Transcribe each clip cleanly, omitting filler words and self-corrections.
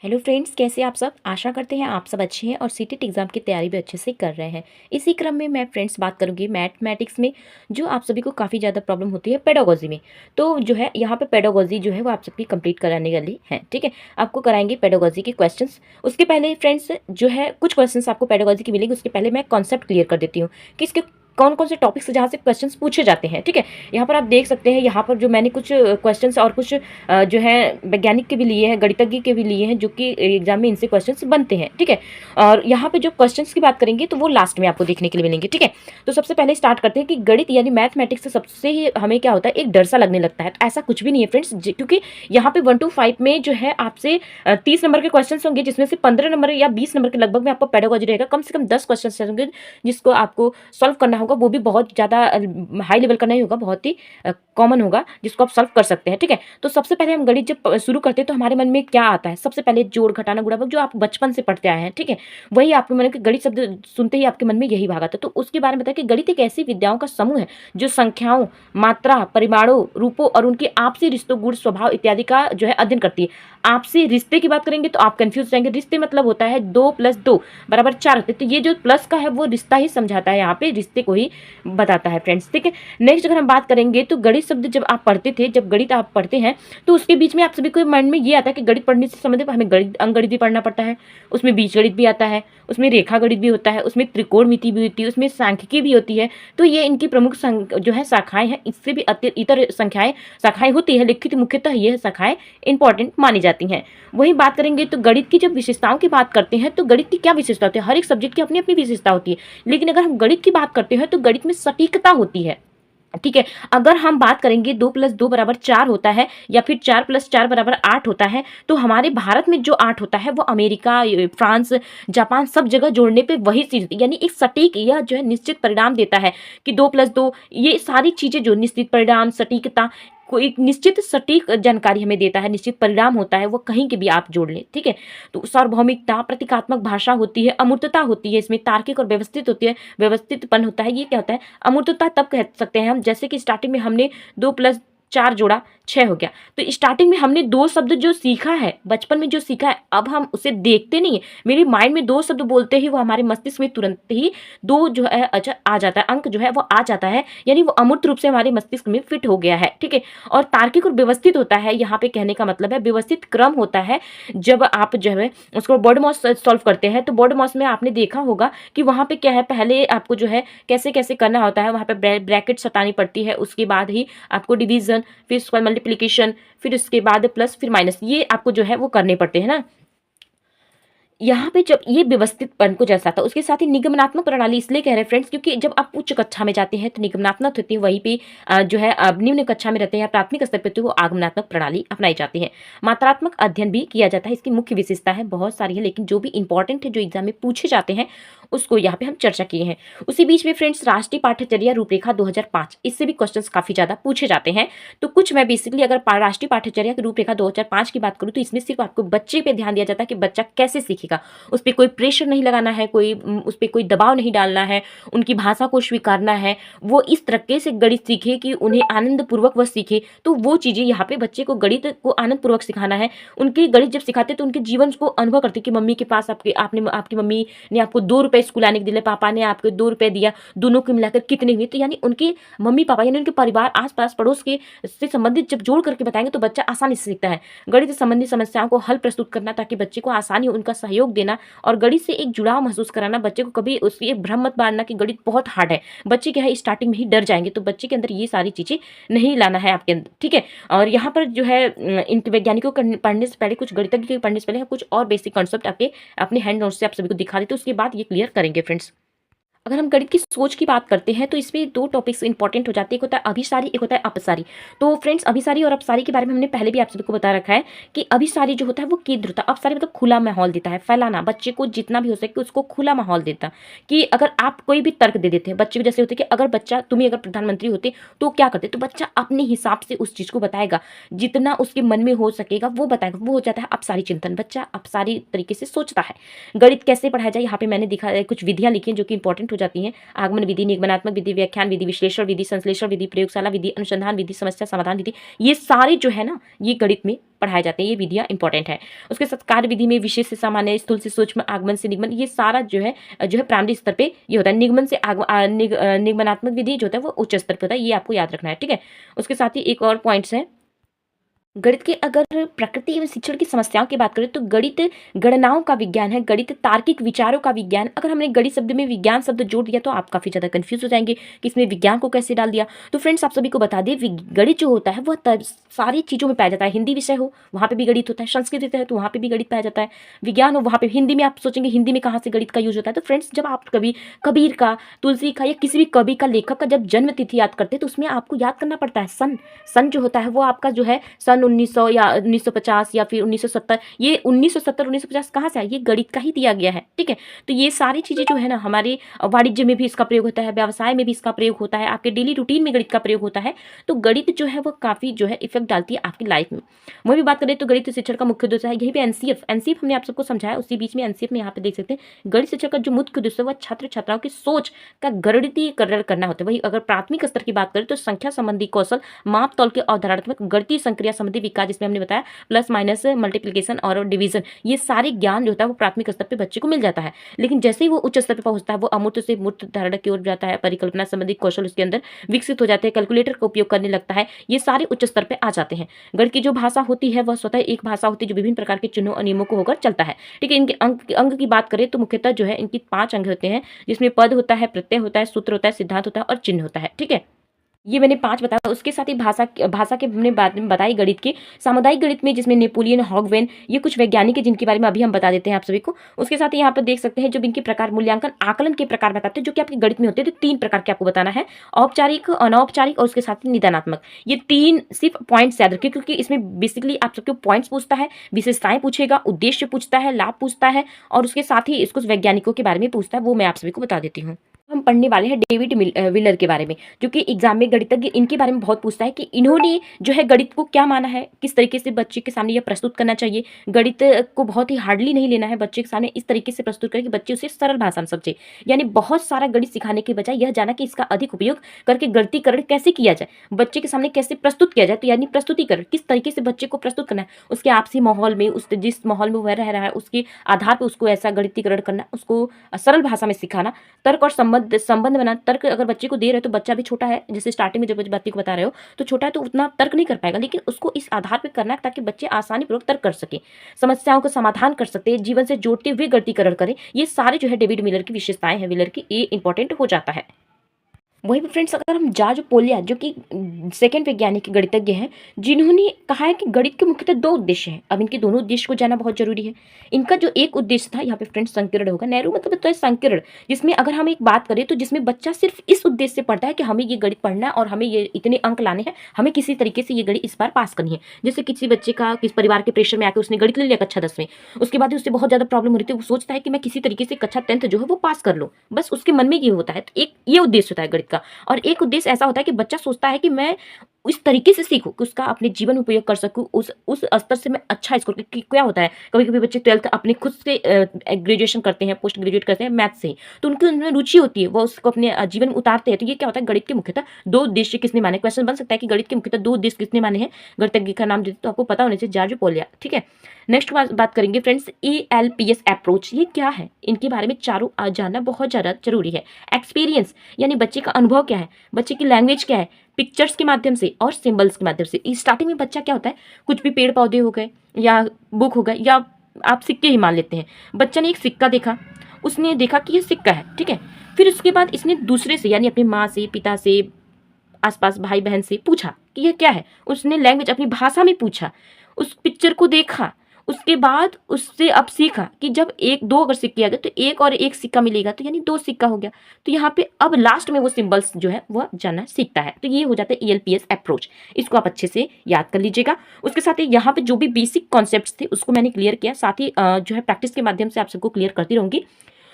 Hello friends, कैसे आप सब। आशा करते हैं आप सब अच्छे हैं और सीटेट एग्जाम की तैयारी भी अच्छे से कर रहे हैं। इसी क्रम में मैं फ्रेंड्स बात करूंगी मैथमेटिक्स में जो आप सभी को काफ़ी ज़्यादा प्रॉब्लम होती है पेडागोजी में। तो जो है यहाँ पे पेडागोजी जो है वो आप सबकी कंप्लीट कराने वाली है। ठीक है, आपको कराएंगे पेडागोजी के क्वेश्चंस। उसके पहले फ्रेंड्स जो है कुछ क्वेश्चंस आपको पेडागोजी के मिलेंगे। उसके पहले मैं कॉन्सेप्ट क्लियर कर देती हूँ कि इसके कौन कौन से टॉपिक्स जहाँ से क्वेश्चंस पूछे जाते हैं। ठीक है, यहाँ पर आप देख सकते हैं, यहाँ पर जो मैंने कुछ क्वेश्चंस और कुछ जो है वैज्ञानिक के भी लिए हैं, गणितज्ञ के भी लिए हैं, जो कि एग्जाम में इनसे क्वेश्चंस बनते हैं। ठीक है, और यहाँ पे जो क्वेश्चंस की बात करेंगे तो वो लास्ट में आपको देखने के लिए मिलेंगे। ठीक है, तो सबसे पहले स्टार्ट करते हैं कि गणित यानी मैथमेटिक्स से सबसे ही हमें क्या होता है, एक डर सा लगने लगता है। तो ऐसा कुछ भी नहीं है फ्रेंड्स, क्योंकि यहाँ पे 1 to 5 में जो है आपसे 30 नंबर के क्वेश्चन होंगे, जिसमें से 15 नंबर या 20 नंबर के लगभग में आपको पेडागोजी रहेगा। कम से कम 10 क्वेश्चन होंगे जिसको आपको सॉल्व करना होगा। वो भी बहुत ज़्यादा हाई लेवल का नहीं होगा, बहुत ही कॉमन होगा जिसको आप सॉल्व कर सकते हैं। ठीक है, तो सबसे पहले हम गणित जब शुरू करते हैं तो हमारे मन में क्या आता है, सबसे पहले जोड़ घटाना गुणा भाग, जो आप बचपन से पढ़ते आए हैं। ठीक है, वही आपके मन में गणित शब्द सुनते ही आपके मन में यही भाग आता है। तो उसके बारे में बताया कि गणित एक ऐसी विद्याओं का समूह है जो संख्याओं, मात्रा, परिमाणों, रूपों और उनके आपसी रिश्तों, गुण, स्वभाव इत्यादि का जो है अध्ययन करती है। आपसी रिश्ते की बात करेंगे तो आप कंफ्यूज रहेंगे। रिश्ते मतलब होता है 2 + 2 = 4 होते हैं। तो ये जो प्लस का है वो रिश्ता ही समझाता है, यहाँ पे रिश्ते को ही बताता है फ्रेंड्स। ठीक है, नेक्स्ट अगर हम बात करेंगे तो गणित शब्द जब आप पढ़ते थे, जब गणित आप पढ़ते हैं तो उसके बीच में आप सभी को माइंड में ये आता है कि गणित पढ़ने से संबंधित हमें गणित, अंकगणित भी पढ़ना पड़ता है। उसमें बीजगणित भी आता है, उसमें रेखा गणित भी होता है, उसमें त्रिकोणमिति भी होती है, उसमें सांख्यिकी भी होती है। तो ये इनकी प्रमुख जो है शाखाएं हैं। इससे भी इतर शाखाएं होती है, लेकिन मुख्यतः ये शाखाएं इंपॉर्टेंट मानी जाती हैं। वहीं बात करेंगे तो गणित की जब विशेषताओं की बात करते हैं तो गणित की क्या विशेषता होती है, हर एक सब्जेक्ट की अपनी अपनी विशेषता होती है। लेकिन अगर हम गणित की बात करते हैं तो गणित में सटीकता होती है। ठीक है, अगर हम बात करेंगे 2 + 2 = 4 होता है या फिर 4 + 4 = 8 होता है, तो हमारे भारत में जो 8 होता है वो अमेरिका, फ्रांस, जापान सब जगह जोड़ने पे वही चीज, यानी एक सटीक यह जो है निश्चित परिणाम देता है कि 2 + 2, ये सारी चीजें जो निश्चित परिणाम, सटीकता को एक निश्चित सटीक जानकारी हमें देता है, निश्चित परिणाम होता है, वो कहीं के भी आप जोड़ लें। ठीक है, तो सार्वभौमिकता, प्रतीकात्मक भाषा होती है, अमूर्तता होती है, इसमें तार्किक और व्यवस्थित होती है, व्यवस्थितपन होता है। ये क्या होता है, अमूर्तता तब कह सकते हैं हम, जैसे कि स्टार्टिंग में हमने 2 + 4 जोड़ा 6 हो गया। तो स्टार्टिंग में हमने 2 शब्द जो सीखा है, बचपन में जो सीखा है, अब हम उसे देखते नहीं है। मेरे माइंड में 2 शब्द बोलते ही वो हमारे मस्तिष्क में तुरंत ही 2 जो है अच्छा आ जाता है, अंक जो है वो आ जाता है, यानी वो अमूर्त रूप से हमारे मस्तिष्क में फिट हो गया है। ठीक है, और तार्किक और व्यवस्थित होता है, यहाँ पे कहने का मतलब है व्यवस्थित क्रम होता है। जब आप जो है उसको बोर्ड मॉस सॉल्व करते हैं तो बोर्ड मॉस में आपने देखा होगा कि वहाँ पे क्या है, पहले आपको जो है कैसे कैसे करना होता है, वहाँ पे ब्रैकेट सटानी पड़ती है, उसके बाद ही आपको डिवीजन, फिर स्क्वायर मल्टीप्लिकेशन, फिर उसके बाद प्लस, फिर माइनस, ये आपको जो है वो करने पड़ते हैं ना। यहाँ पे जब ये व्यवस्थितपन को जैसा था, उसके साथ ही निगमनात्मक प्रणाली इसलिए कह रहे हैं फ्रेंड्स, क्योंकि जब आप उच्च कक्षा में जाते हैं तो निगमनात्मक होती है, वहीं पे जो है अब निम्न कक्षा में रहते हैं, प्राथमिक स्तर पर तो वो आगमनात्मक प्रणाली अपनाई जाती है। मात्रात्मक अध्ययन भी किया जाता है, इसकी मुख्य विशेषता है, बहुत सारी है, लेकिन जो भी इंपॉर्टेंट है, जो एग्जाम में पूछे जाते हैं उसको यहाँ पे हम चर्चा किए हैं। उसी बीच में फ्रेंड्स राष्ट्रीय पाठ्यचर्या रूपरेखा 2005, इससे भी क्वेश्चंस काफी ज्यादा पूछे जाते हैं। तो कुछ मैं बेसिकली अगर राष्ट्रीय पाठ्यचर्या की रूपरेखा 2005 की बात करूँ तो इसमें सिर्फ आपको बच्चे पे ध्यान दिया जाता है कि बच्चा कैसे सीखेगा। उस पर कोई प्रेशर नहीं लगाना है, उस पर कोई दबाव नहीं डालना है, उनकी भाषा को स्वीकारना है, वो इस तरीके से गणित सीखे कि उन्हें आनंद पूर्वक वह सीखे। तो वो चीजें यहाँ पे बच्चे को गणित को आनंद पूर्वक सिखाना है। उनके गणित जब सिखाते तो उनके जीवन को अनुभव करते कि मम्मी के पास आपकी मम्मी ने आपको 2 रुपए स्कूल आने के दिए, पापा ने आपको 2 रुपए दिया, दोनों को मिलाकर कितने हुए। तो यानी उनके मम्मी पापा यानी उनके परिवार, आसपास पड़ोस के से संबंधित जब जोड़ करके बताएंगे तो बच्चा आसानी से सीखता है। गणित संबंधी समस्याओं को हल प्रस्तुत करना ताकि बच्चे को आसानी हो, उनका सहयोग देना और गणित से एक जुड़ाव महसूस कराना। बच्चे को कभी उसकी एक भ्रम मत बांधना कि गणित बहुत हार्ड है। बच्चे क्या है स्टार्टिंग में ही डर जाएंगे, तो बच्चे के अंदर ये सारी चीजें नहीं लाना है आपके अंदर। ठीक है, और यहाँ पर जो है इन वैज्ञानिकों को पढ़ने से पहले, कुछ गणितज्ञ के पढ़ने से पहले कुछ और बेसिक कॉन्सेप्ट आपके अपने हैंड नोट से आप सभी को दिखा देते, उसके बाद ये क्लियर करेंगे फ्रेंड्स। अगर हम गणित की सोच की बात करते हैं तो इसमें 2 टॉपिक्स इंपॉर्टेंट हो जाते हैं, एक होता है अभिसारी, एक होता है अपसारी। तो फ्रेंड्स अभिसारी और अपसारी के बारे में हमने पहले भी आप सभी को बता रखा है कि अभिसारी जो होता है वो केंद्र होता है, अपसारी मतलब खुला माहौल देता है, फैलाना, बच्चे को जितना भी हो सके उसको खुला माहौल देता। कि अगर आप कोई भी तर्क दे देते हैं, बच्चे भी जैसे होते हैं कि अगर बच्चा, तुम्हें अगर प्रधानमंत्री होते तो क्या करते, तो बच्चा अपने हिसाब से उस चीज को बताएगा, जितना उसके मन में हो सकेगा वो बताएगा, वो हो जाता है अपसारी चिंतन। बच्चा अपसारी तरीके से सोचता है। गणित कैसे पढ़ाया जाए, यहाँ पे मैंने दिखा कुछ विधियां लिखी हैं जो कि इंपॉर्टेंट हो जाती हैं। आगमन विधि, निगमनात्मक विधि, व्याख्यान विधि, विश्लेषण विधि, संश्लेषण विधि, प्रयोगशाला विधि, अनुसंधान विधि, समस्या समाधान विधि, ये सारे जो है ना ये गणित में पढ़ाए जाते हैं। ये विधियाँ इंपॉर्टेंट है। उसके साथ कार्य विधि में विशेष से सामान्य, स्थूल से सूक्ष्म, आगमन से निगमन, ये सारा जो है प्रारंभिक स्तर पे ये होता है। निगमन से निगमनात्मक विधि जो होता है वो उच्च स्तर पे होता है। ये आपको याद रखना है, ठीक है। उसके साथ ही एक और पॉइंट्स है गणित के। अगर प्रकृति एवं शिक्षण की समस्याओं की बात करें तो गणित गणनाओं का विज्ञान है, गणित तार्किक विचारों का विज्ञान। अगर हमने गणित शब्द में विज्ञान शब्द जोड़ दिया तो आप काफी ज्यादा कंफ्यूज हो जाएंगे कि इसमें विज्ञान को कैसे डाल दिया। तो फ्रेंड्स आप सभी को बता दें गणित जो होता है वह सारी चीजों में पाया जाता है। हिंदी विषय हो वहां पे भी गणित होता है, संस्कृत विषय है तो वहां पे भी गणित पाया जाता है, विज्ञान हो वहां पे हिंदी में। आप सोचेंगे हिंदी में कहाँ से गणित का यूज होता है। तो फ्रेंड्स जब आप कभी कबीर का, तुलसी का या किसी भी कवि का, लेखक का जब जन्म तिथि याद करते हैं तो उसमें आपको याद करना पड़ता है सन जो होता है वो आपका जो है सन 1900 या 1950 या फिर 1970। ये 1970 1950 कहाँ से आया? ये गणित का ही दिया गया है, ठीक है। तो ये सारी चीजें जो है ना हमारे वाणिज्य में भी इसका प्रयोग होता है, व्यवसाय में भी इसका प्रयोग होता है, आपके डेली रूटीन में गणित का प्रयोग होता है। तो गणित जो है वो काफी जो है इफेक्ट डालती है आपकी लाइफ में। वही भी बात करें तो गणित शिक्षण का मुख्य उद्देश्य है यही पे एनसीएफ हमने आप सबको समझाया, उसी बीच में एनसीएफ में यहाँ पे देख सकते हैं गणित शिक्षण का जो मुख्य उद्देश्य है वह छात्र छात्राओं की सोच का गणितीयकरण करना होता है। वही अगर प्राथमिक स्तर की बात करें तो संख्या संबंधी कौशल, माप तौल के अवधारणात्मक, गणितीय संक्रिया संबंधी विकास, जिसमें हमने बताया प्लस माइनस, मल्टीप्लिकेशन और डिवीजन, ये सारे ज्ञान जो होता है वो प्राथमिक स्तर पे बच्चे को मिल जाता है। लेकिन जैसे ही वो उच्च स्तर पे पहुंचता है वो अमूर्त से मूर्त धारणा की ओर जाता है, परिकल्पना संबंधी कौशल उसके अंदर विकसित हो जाते हैं, कैलकुलेटर का उपयोग करने लगता है। ये सारे उच्च स्तर पे आ जाते हैं। गणित की जो भाषा होती है वह स्वतः एक भाषा होती है जो विभिन्न प्रकार के चिन्हों और नियमों को होकर चलता है, ठीक है। इनके अंग की बात करें तो मुख्यतः जो है इनकी 5 अंग होते हैं, जिसमें पद होता है, प्रत्यय होता है, सूत्र होता है, सिद्धांत होता है और चिन्ह होता है, ठीक है। ये मैंने 5 बताया। उसके साथ ही भाषा के हमने बात में बताई गणित की। सामुदायिक गणित में जिसमें नेपोलियन, हॉगवेन, ये कुछ वैज्ञानिक है जिनके बारे में अभी हम बता देते हैं आप सभी को। उसके साथ ही यहाँ पर देख सकते हैं जो इनके प्रकार मूल्यांकन आकलन के प्रकार बताते हैं जो कि आपके गणित में होते हैं। तो 3 प्रकार के आपको बताना है, औपचारिक, अनौपचारिक और उसके साथ ही निदानात्मक। ये 3 सिर्फ पॉइंट्स याद रखिए क्योंकि इसमें बेसिकली आप सबके पॉइंट्स पूछता है, विशेषताएं पूछेगा, उद्देश्य पूछता है, लाभ पूछता है और उसके साथ ही इसको वैज्ञानिकों के बारे में पूछता है, वो मैं आप सभी को बता देती हूँ। हम पढ़ने वाले हैं डेविड विलर के बारे में, जो कि एग्जाम में गणितज्ञ इनके बारे में बहुत पूछता है कि इन्होंने जो है गणित को क्या माना है, किस तरीके से बच्चे के सामने यह प्रस्तुत करना चाहिए। गणित को बहुत ही हार्डली नहीं लेना है, बच्चे के सामने इस तरीके से प्रस्तुत करें कि बच्चे उसे सरल भाषा में समझे। यानी बहुत सारा गणित सिखाने के बजाय यह जाना कि इसका अधिक उपयोग करके गणितीकरण कैसे किया जाए, बच्चे के सामने कैसे प्रस्तुत किया जाए। तो यानी प्रस्तुतिकरण किस तरीके से बच्चे को प्रस्तुत करना है, उसके आपसी माहौल में, उस जिस माहौल में वह रह रहा है उसके आधार पर उसको ऐसा गणितीकरण करना, उसको सरल भाषा में सिखाना, तर्क और संबंध बनाना। तर्क अगर बच्चे को दे रहे हो तो बच्चा भी छोटा है, जैसे स्टार्टिंग में जब बच्चे को बता रहे हो तो छोटा है तो उतना तर्क नहीं कर पाएगा, लेकिन उसको इस आधार पर करना है ताकि बच्चे आसानी पूर्वक तर्क कर सके, समस्याओं का समाधान कर सकते हैं, जीवन से जोड़ते हुए गणितीकरण करें। ये सारे जो है डेविड मिलर की विशेषताएं हैं, मिलर की, ये इंपॉर्टेंट हो जाता है। वही फ्रेंड्स अगर हम जॉर्ज पोलिया जो कि सेकंड वैज्ञानिक गणितज्ञ हैं, जिन्होंने कहा है कि गणित के मुख्यतः 2 उद्देश्य हैं। अब इनके दोनों उद्देश्य को जानना बहुत जरूरी है। इनका जो एक उद्देश्य था यहाँ पे फ्रेंड्स संकीर्ण होगा, नैरो मतलब तो है संकीर्ण, जिसमें अगर हम एक बात करें तो जिसमें बच्चा सिर्फ इस उद्देश्य से पढ़ता है कि हमें ये गणित पढ़ना है और हमें ये इतने अंक लाने हैं, हमें किसी तरीके से ये गणित इस बार पास करनी है। जैसे किसी बच्चे का किस परिवार के प्रेशर में आकर उसने गणित ले लिया कक्षा 10 में, उसके बाद उससे बहुत ज्यादा प्रॉब्लम हो रही थी, वो सोचता है कि मैं किसी तरीके से कक्षा 10th जो है वो पास कर लूँ, बस उसके मन में ये होता है। तो एक ये उद्देश्य होता है गणित का। और एक उद्देश्य ऐसा होता है कि बच्चा सोचता है कि मैं इस तरीके से सीखूं कि उसका अपने जीवन में उपयोग कर सकूं, उस स्तर से मैं अच्छा स्कोर। क्या होता है कभी कभी बच्चे 12th अपने खुद से ग्रेजुएशन करते हैं, पोस्ट ग्रेजुएट करते हैं मैथ से, तो उनकी उनमें रुचि होती है, वो उसको अपने जीवन में उतारते हैं। तो ये क्या होता है गणित के मुख्यतः 2 उद्देश्य किसने माने। क्वेश्चन बन सकता है कि गणित के मुख्यतः 2 उद्देश्य किसने माने हैं, गणितज्ञ का नाम देते तो आपको पता होने चाहिए, जॉर्ज पोलिया, ठीक है। नेक्स्ट बात करेंगे फ्रेंड्स ELPS अप्रोच, ये क्या है, इनके बारे में चारों जानना बहुत ज़्यादा जरूरी है। एक्सपीरियंस यानी बच्चे का अनुभव क्या है, बच्चे की लैंग्वेज क्या है, पिक्चर्स के माध्यम से और सिंबल्स के माध्यम से। स्टार्टिंग में बच्चा क्या होता है, कुछ भी पेड़ पौधे हो गए या बुक हो गए या आप सिक्के ही मान लेते हैं। बच्चा ने एक सिक्का देखा, उसने देखा कि ये सिक्का है, ठीक है। फिर उसके बाद इसने दूसरे से यानी अपनी माँ से, पिता से, आसपास भाई बहन से पूछा कि यह क्या है। उसने लैंग्वेज अपनी भाषा में पूछा, उस पिक्चर को देखा, उसके बाद उससे अब सीखा कि जब 1 2 अगर सिक्के आ गए तो 1 और 1 सिक्का मिलेगा, तो यानी 2 सिक्का हो गया। तो यहाँ पे अब लास्ट में वो सिंबल्स जो है वह जानना सीखता है। तो ये हो जाता है ELPS अप्रोच, इसको आप अच्छे से याद कर लीजिएगा। उसके साथ ही यहाँ पे जो भी बेसिक कॉन्सेप्ट्स थे उसको मैंने क्लियर किया, साथ ही जो है प्रैक्टिस के माध्यम से आप सबको क्लियर करती रहूंगी।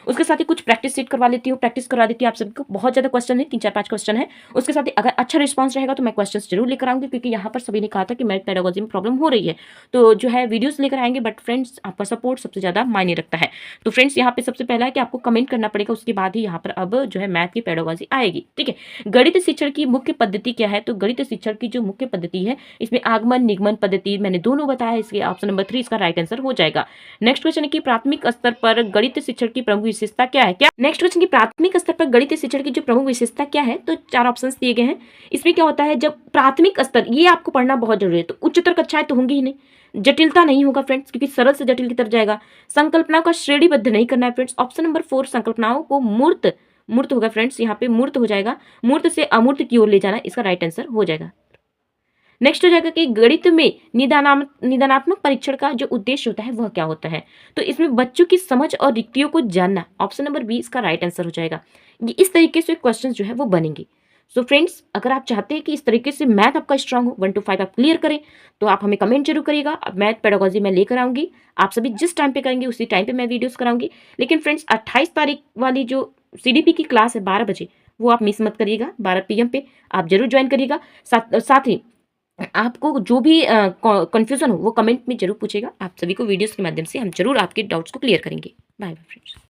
उसके साथ ही कुछ प्रैक्टिस सेट करवा लेती हूँ, प्रैक्टिस करवा देती हूँ आप सभी को। बहुत ज़्यादा क्वेश्चन है, 3-4-5 क्वेश्चन है। उसके साथ ही अगर अच्छा रिस्पॉन्स रहेगा तो मैं क्वेश्चन जरूर लेकर आऊँगी, क्योंकि यहाँ पर सभी ने कहा था कि मैथ पेडागोजी में प्रॉब्लम हो रही है, तो जो है वीडियोज़ लेकर आएंगे। बट फ्रेंड्स आपका सपोर्ट सबसे ज़्यादा मायने रखता है। तो फ्रेंड्स यहाँ पे सबसे पहला है कि आपको कमेंट करना पड़ेगा, उसके बाद ही यहाँ पर अब जो है मैथ की पेडागोजी आएगी। ठीक है, गणित शिक्षण की मुख्य पद्धति क्या है? तो गणित शिक्षण की जो मुख्य पद्धति है, इसमें आगमन निगमन पद्धति मैंने दोनों बताया। इसके ऑप्शन नंबर 3 इसका राइट आंसर हो जाएगा। नेक्स्ट क्वेश्चन है कि प्राथमिक स्तर पर गणित शिक्षण की प्रमुख विशेषता क्या है? क्या नेक्स्ट क्वेश्चन की प्राथमिक स्तर पर गणित शिक्षण की जो प्रमुख विशेषता क्या है? तो 4 ऑप्शंस दिए गए हैं। इसमें क्या होता है, जब प्राथमिक स्तर, ये आपको पढ़ना बहुत जरूरी है। तो उच्चतर कक्षाएं तो होंगी ही नहीं, जटिलता नहीं होगा फ्रेंड्स, क्योंकि सरल से जटिल की तरफ जाएगा। संकल्पनाओं का श्रेणीबद्ध नहीं करना है फ्रेंड्स। ऑप्शन नंबर 4 संकल्पनाओं को मूर्त, मूर्त होगा फ्रेंड्स, यहाँ पे मूर्त हो जाएगा, मूर्त से अमूर्त की ओर ले जाना, इसका राइट आंसर हो जाएगा। नेक्स्ट हो जाएगा कि गणित में निदानात्मक परीक्षण का जो उद्देश्य होता है वह क्या होता है? तो इसमें बच्चों की समझ और रिक्तियों को जानना, ऑप्शन नंबर बी इसका राइट आंसर हो जाएगा। ये इस तरीके से क्वेश्चन जो है वो बनेंगे। सो फ्रेंड्स, अगर आप चाहते हैं कि इस तरीके से मैथ आपका स्ट्रांग हो, 1 to 5 आप क्लियर करें, तो आप हमें कमेंट जरूर करिएगा। अब मैथ पेडागोजी मैं लेकर आऊंगी, आप सभी जिस टाइम पे करेंगे उसी टाइम पे मैं वीडियोस कराऊंगी। लेकिन फ्रेंड्स 28 तारीख वाली जो सीडीपी की क्लास है 12 बजे, वो आप मिस मत करिएगा। 12 PM पे आप जरूर ज्वाइन करिएगा। साथ ही आपको जो भी कंफ्यूजन हो वो कमेंट में जरूर पूछेगा। आप सभी को वीडियोस के माध्यम से हम जरूर आपके डाउट्स को क्लियर करेंगे। Bye bye friends.